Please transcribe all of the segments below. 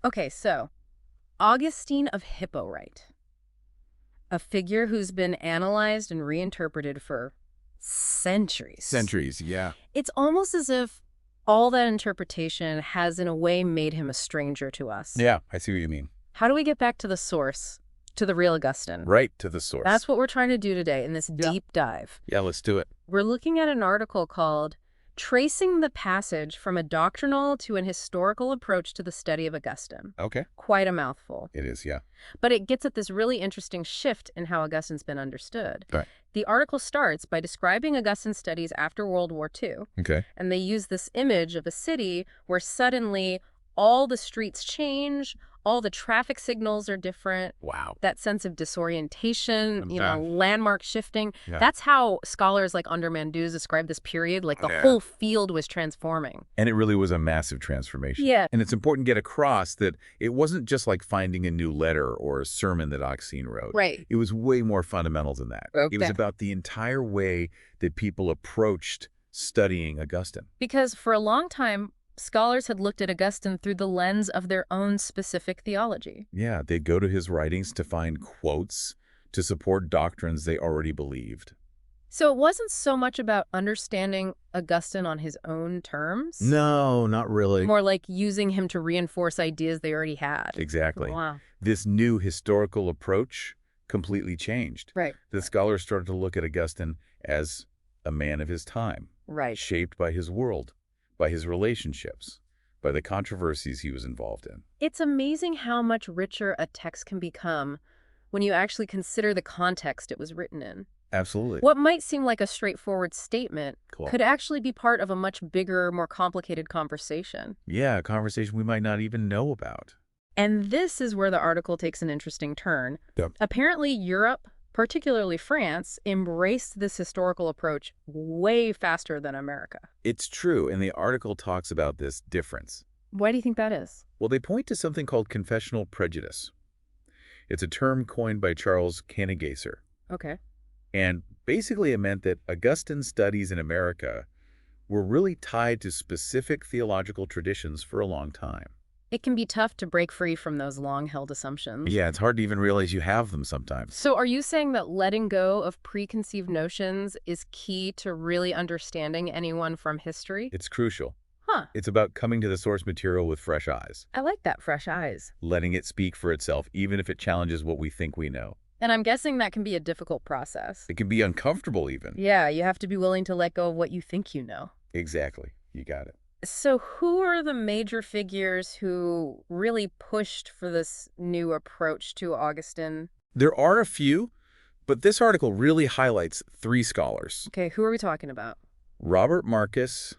Okay, so Augustine of Hippo, right? A figure who's been analyzed and reinterpreted for centuries. Centuries, yeah. It's almost as if all that interpretation has, in a way, made him a stranger to us. Yeah, I see what you mean. How do we get back to the source, to the real Augustine? Right to the source. That's what we're trying to do today in this deep dive. Yeah, let's do it. We're looking at an article called Tracing the Passage from a Doctrinal to an Historical Approach to the Study of Augustine. Okay. Quite a mouthful. It is, yeah. But it gets at this really interesting shift in how Augustine's been understood. Right. The article starts by describing Augustine's studies after World War II. Okay. And they use this image of a city where suddenly all the streets change, all the traffic signals are different. Wow. That sense of disorientation, Okay. landmark shifting. Yeah. That's how scholars like Under Mandu's describe this period, like the Yeah. whole field was transforming. And it really was a massive transformation. Yeah. And it's important to get across that it wasn't just like finding a new letter or a sermon that Augustine wrote. Right. It was way more fundamental than that. It was Okay. about the entire way that people approached studying Augustine. Because for a long time, scholars had looked at Augustine through the lens of their own specific theology. Yeah, they'd go to his writings to find quotes to support doctrines they already believed. So it wasn't so much about understanding Augustine on his own terms. No, not really. More like using him to reinforce ideas they already had. Exactly. Wow. This new historical approach completely changed. Right. The scholars started to look at Augustine as a man of his time, Right. shaped by his world, by his relationships, by the controversies he was involved in. It's amazing how much richer a text can become when you actually consider the context it was written in. Absolutely. What might seem like a straightforward statement Cool. could actually be part of a much bigger, more complicated conversation. Yeah, a conversation we might not even know about. And this is where the article takes an interesting turn. Yep. Apparently, Europe, particularly France, embraced this historical approach way faster than America. It's true, and the article talks about this difference. Why do you think that is? Well, they point to something called confessional prejudice. It's a term coined by Charles Cannegaser. Okay. And basically it meant that Augustine's studies in America were really tied to specific theological traditions for a long time. It can be tough to break free from those long-held assumptions. Yeah, it's hard to even realize you have them sometimes. So are you saying that letting go of preconceived notions is key to really understanding anyone from history? It's crucial. Huh. It's about coming to the source material with fresh eyes, I like that, fresh eyes. letting it speak for itself, even if it challenges what we think we know. And I'm guessing that can be a difficult process. It can be uncomfortable even. Yeah, you have to be willing to let go of what you think you know. Exactly. You got it. So who are the major figures who really pushed for this new approach to Augustine? There are a few, but this article really highlights three scholars: Okay, who are we talking about? Robert Marcus,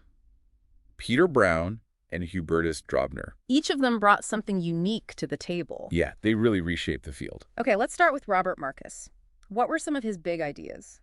Peter Brown, and Hubertus Drobner. Each of them brought something unique to the table. Yeah, they really reshaped the field. Okay, let's start with Robert Marcus. What were some of his big ideas?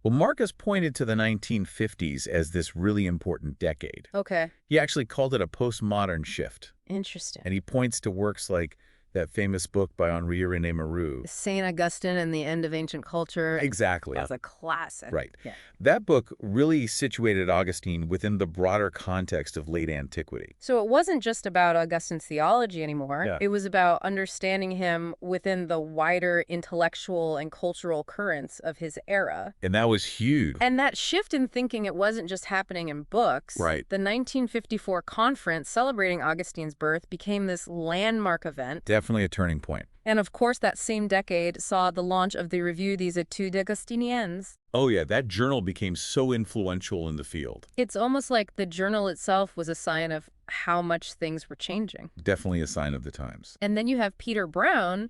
Well, Marcus pointed to the 1950s as this really important decade. Okay, He actually called it a postmodern shift. interesting. And he points to works like that famous book by Henri René Maroux. St. Augustine and the End of Ancient Culture. Exactly. That's a classic. Right. Yeah. That book really situated Augustine within the broader context of late antiquity. So it wasn't just about Augustine's theology anymore. Yeah. It was about understanding him within the wider intellectual and cultural currents of his era. And that was huge. And that shift in thinking, it wasn't just happening in books. Right. The 1954 conference celebrating Augustine's birth became this landmark event. Definitely a turning point. And of course, that same decade saw the launch of the Revue des Études Augustiniennes. Oh yeah, that journal became so influential in the field. It's almost like the journal itself was a sign of how much things were changing. Definitely a sign of the times. And then you have Peter Brown,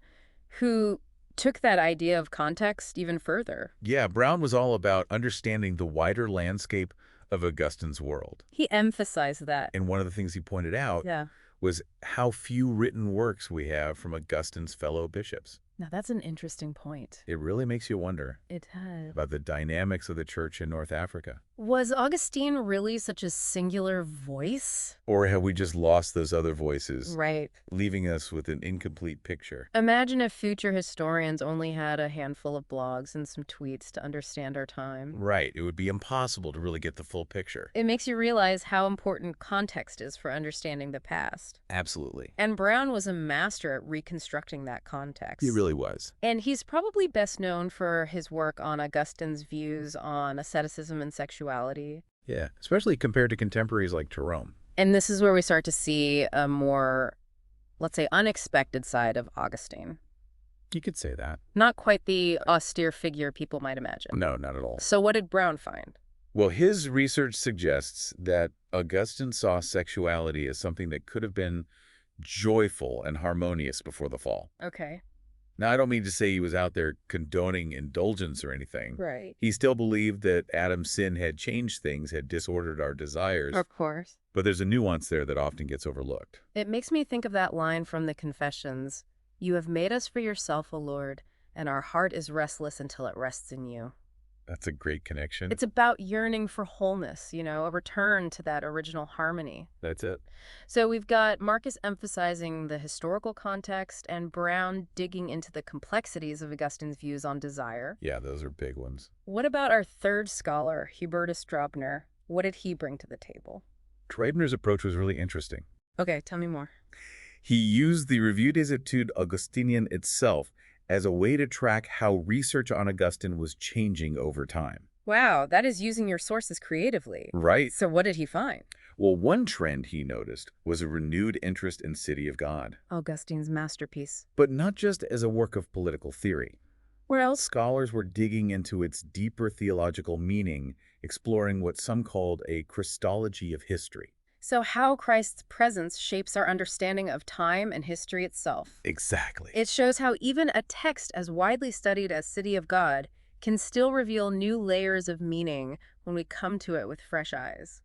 who took that idea of context even further. Yeah, Brown was all about understanding the wider landscape of Augustine's world. He emphasized that. And one of the things he pointed out Yeah. was how few written works we have from Augustine's fellow bishops. Now, that's an interesting point. It really makes you wonder It has. about the dynamics of the church in North Africa. Was Augustine really such a singular voice? Or have we just lost those other voices, Right. leaving us with an incomplete picture? Imagine if future historians only had a handful of blogs and some tweets to understand our time. Right. It would be impossible to really get the full picture. It makes you realize how important context is for understanding the past. Absolutely. And Brown was a master at reconstructing that context. He really was. And he's probably best known for his work on Augustine's views on asceticism and sexuality. Yeah, especially compared to contemporaries like Jerome. And this is where we start to see a more, let's say, unexpected side of Augustine. You could say that. Not quite the austere figure people might imagine. No, not at all. So what did Brown find? Well, his research suggests that Augustine saw sexuality as something that could have been joyful and harmonious before the fall. Okay. Now, I don't mean to say he was out there condoning indulgence or anything. Right. He still believed that Adam's sin had changed things, had disordered our desires. Of course. But there's a nuance there that often gets overlooked. It makes me think of that line from the Confessions. You have made us for yourself, O Lord, and our heart is restless until it rests in you. That's a great connection. It's about yearning for wholeness, a return to that original harmony. That's it. So we've got Marcus emphasizing the historical context and Brown digging into the complexities of Augustine's views on desire. Yeah, those are big ones. What about our third scholar, Hubertus Drobner? What did he bring to the table? Drobner's approach was really interesting. Okay, tell me more. He used the Revue des Études Augustiniennes itself as a way to track how research on Augustine was changing over time. Wow, that is using your sources creatively. Right. So what did he find? Well, one trend he noticed was a renewed interest in City of God. Augustine's masterpiece. But not just as a work of political theory. Where else? Scholars were digging into its deeper theological meaning, exploring what some called a Christology of history. So how Christ's presence shapes our understanding of time and history itself. Exactly. It shows how even a text as widely studied as City of God can still reveal new layers of meaning when we come to it with fresh eyes.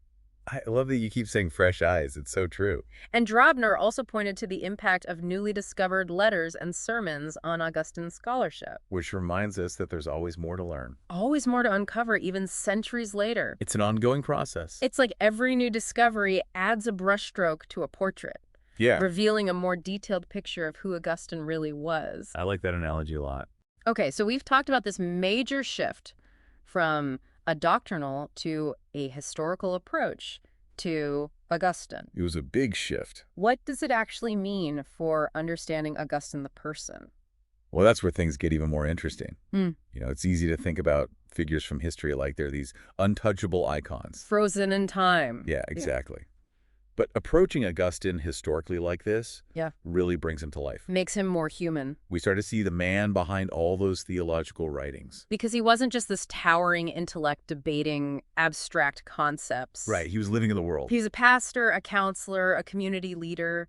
I love that you keep saying fresh eyes. It's so true. And Drobner also pointed to the impact of newly discovered letters and sermons on Augustine's scholarship. Which reminds us that there's always more to learn. Always more to uncover even centuries later. It's an ongoing process. It's like every new discovery adds a brushstroke to a portrait. Yeah. Revealing a more detailed picture of who Augustine really was. I like that analogy a lot. Okay, so we've talked about this major shift from a doctrinal to a historical approach to Augustine. It was a big shift. What does it actually mean for understanding Augustine the person? Well, that's where things get even more interesting. It's easy to think about figures from history like they're these untouchable icons. Frozen in time. Yeah, exactly. But approaching Augustine historically like this really brings him to life. Makes him more human. We start to see the man behind all those theological writings. Because he wasn't just this towering intellect debating abstract concepts. Right, he was living in the world. He's a pastor, a counselor, a community leader.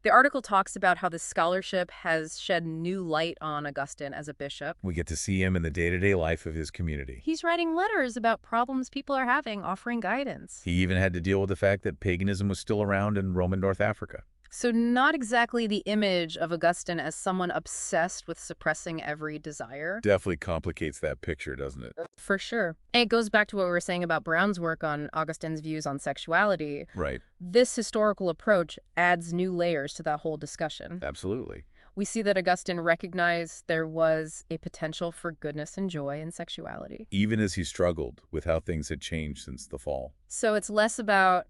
The article talks about how this scholarship has shed new light on Augustine as a bishop. We get to see him in the day-to-day life of his community. He's writing letters about problems people are having, offering guidance. He even had to deal with the fact that paganism was still around in Roman North Africa. So not exactly the image of Augustine as someone obsessed with suppressing every desire. Definitely complicates that picture, doesn't it? For sure. And it goes back to what we were saying about Brown's work on Augustine's views on sexuality. Right. This historical approach adds new layers to that whole discussion. Absolutely. We see that Augustine recognized there was a potential for goodness and joy in sexuality. Even as he struggled with how things had changed since the fall. So it's less about,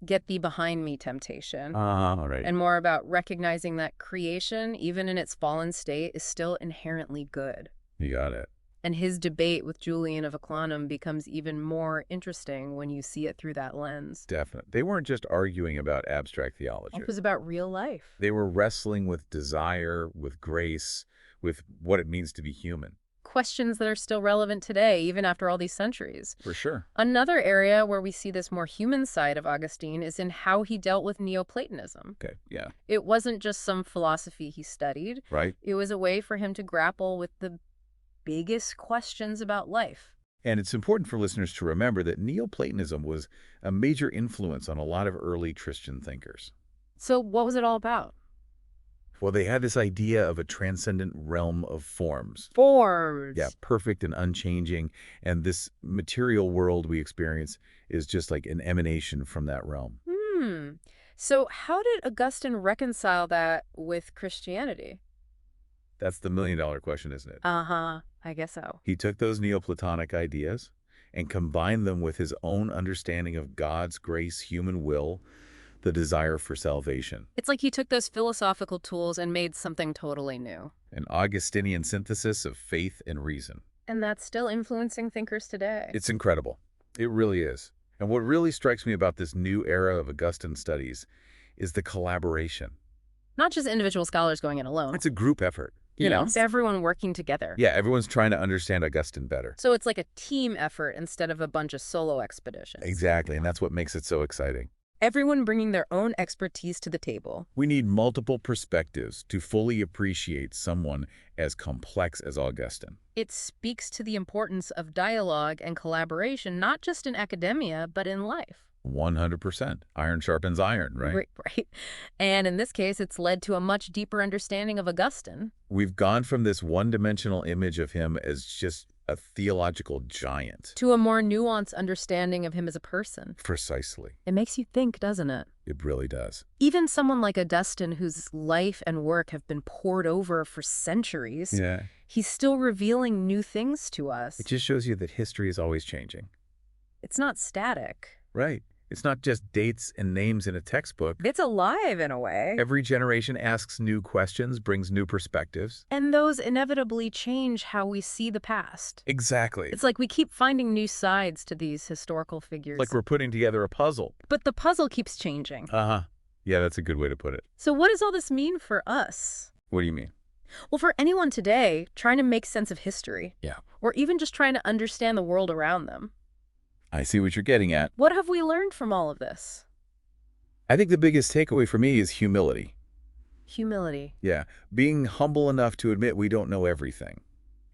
get thee behind me temptation. Right. And more about recognizing that creation, even in its fallen state, is still inherently good. You got it. And his debate with Julian of Eclanum becomes even more interesting when you see it through that lens. Definitely. They weren't just arguing about abstract theology. It was about real life. They were wrestling with desire, with grace, with what it means to be human. Questions that are still relevant today, even after all these centuries. For sure. Another area where we see this more human side of Augustine is in how he dealt with Neoplatonism. Okay, yeah. It wasn't just some philosophy he studied. Right. It was a way for him to grapple with the biggest questions about life. And it's important for listeners to remember that Neoplatonism was a major influence on a lot of early Christian thinkers. So what was it all about? Well, they had this idea of a transcendent realm of forms. Forms. Yeah, perfect and unchanging. And this material world we experience is just like an emanation from that realm. So how did Augustine reconcile that with Christianity? That's the million-dollar question, isn't it? Uh-huh. I guess so. He took those Neoplatonic ideas and combined them with his own understanding of God's grace, human will, the desire for salvation. It's like he took those philosophical tools and made something totally new. An Augustinian synthesis of faith and reason. And that's still influencing thinkers today. It's incredible. It really is. And what really strikes me about this new era of Augustine studies is the collaboration. Not just individual scholars going in alone. It's a group effort. You know? It's everyone working together. Yeah, everyone's trying to understand Augustine better. So it's like a team effort instead of a bunch of solo expeditions. Exactly, and that's what makes it so exciting. Everyone bringing their own expertise to the table. We need multiple perspectives to fully appreciate someone as complex as Augustine. It speaks to the importance of dialogue and collaboration, not just in academia, but in life. 100%. Iron sharpens iron, right? Right. And in this case, it's led to a much deeper understanding of Augustine. We've gone from this one-dimensional image of him as just a theological giant. To a more nuanced understanding of him as a person. Precisely. It makes you think, doesn't it? It really does. Even someone like Augustine, whose life and work have been pored over for centuries, Yeah. he's still revealing new things to us. It just shows you that history is always changing. It's not static. Right. It's not just dates and names in a textbook. It's alive in a way. Every generation asks new questions, brings new perspectives. And those inevitably change how we see the past. Exactly. It's like we keep finding new sides to these historical figures. Like we're putting together a puzzle. But the puzzle keeps changing. Uh-huh. Yeah, that's a good way to put it. So what does all this mean for us? What do you mean? Well, for anyone today trying to make sense of history, Yeah. or even just trying to understand the world around them, I see what you're getting at. what have we learned from all of this? I think the biggest takeaway for me is humility. Humility. Yeah. Being humble enough to admit we don't know everything.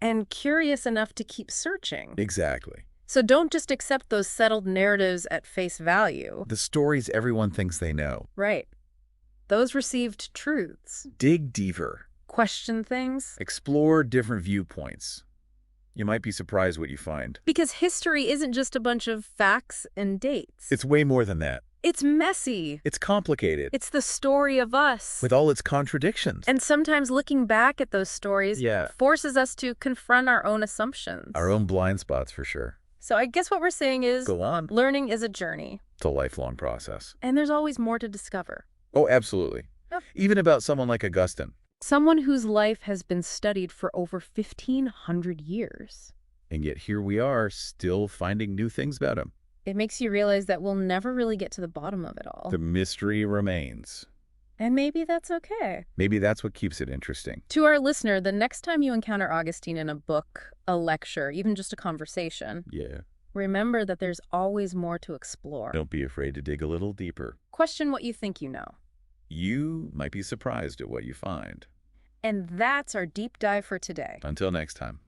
And curious enough to keep searching. Exactly. So don't just accept those settled narratives at face value. The stories everyone thinks they know. Right. Those received truths. Dig deeper. Question things. Explore different viewpoints. You might be surprised what you find. Because history isn't just a bunch of facts and dates. It's way more than that. It's messy. It's complicated. It's the story of us. With all its contradictions. And sometimes looking back at those stories forces us to confront our own assumptions. Our own blind spots, for sure. So I guess what we're saying is, Go on. learning is a journey. It's a lifelong process. And there's always more to discover. Oh, absolutely. Yep. Even about someone like Augustine. Someone whose life has been studied for over 1,500 years. And yet here we are, still finding new things about him. It makes you realize that we'll never really get to the bottom of it all. The mystery remains. And maybe that's okay. Maybe that's what keeps it interesting. To our listener, the next time you encounter Augustine in a book, a lecture, even just a conversation, Yeah. remember that there's always more to explore. Don't be afraid to dig a little deeper. Question what you think you know. You might be surprised at what you find. And that's our deep dive for today. Until next time.